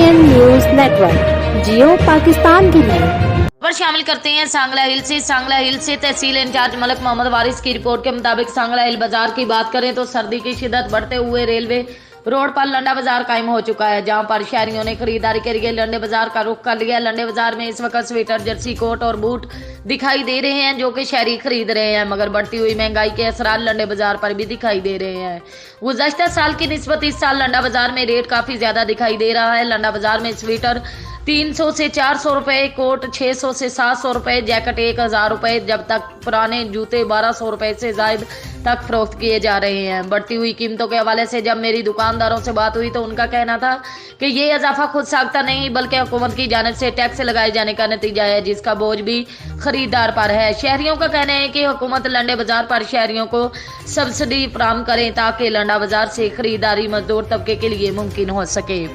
ABN news network, जियो पाकिस्तान की नहीं। खबर शामिल करते हैं सांगला हिल से तहसील इंचार्ज मलिक मोहम्मद वारिस की रिपोर्ट के मुताबिक सांगला हिल बाजार की बात करें तो सर्दी की शिद्दत बढ़ते हुए रेलवे रोड पर लंडा बाजार कायम हो चुका है, जहां पर शहरियों ने खरीदारी के लिए लंडे बाजार का रुख कर लिया। लंडे बाजार में इस वक्त स्वेटर, जर्सी, कोट और बूट दिखाई दे रहे हैं, जो कि शहरी खरीद रहे हैं, मगर बढ़ती हुई महंगाई के असरार लंडे बाजार पर भी दिखाई दे रहे हैं। गुज़श्ता साल की निस्बत इस साल लंडा बाजार में रेट काफी ज्यादा दिखाई दे रहा है। लंडा बाजार में स्वेटर 300 से 400 रुपए, कोट 600 से 700 रुपए, जैकेट 1000 रुपए, जब तक पुराने जूते 1200 रुपए से ज्यादा तक फरोख्त किए जा रहे हैं। बढ़ती हुई कीमतों के हवाले से जब मेरी दुकानदारों से बात हुई तो उनका कहना था कि ये इजाफा खुद साख्ता नहीं बल्कि हुकूमत की जानिब से टैक्स लगाए जाने का नतीजा है, जिसका बोझ भी खरीदार पर है। शहरियों का कहना है कि हुकूमत लंडे बाजार पर शहरियों को सब्सिडी फराहम करें ताकि लंडा बाजार से खरीदारी मजदूर तबके के लिए मुमकिन हो सके।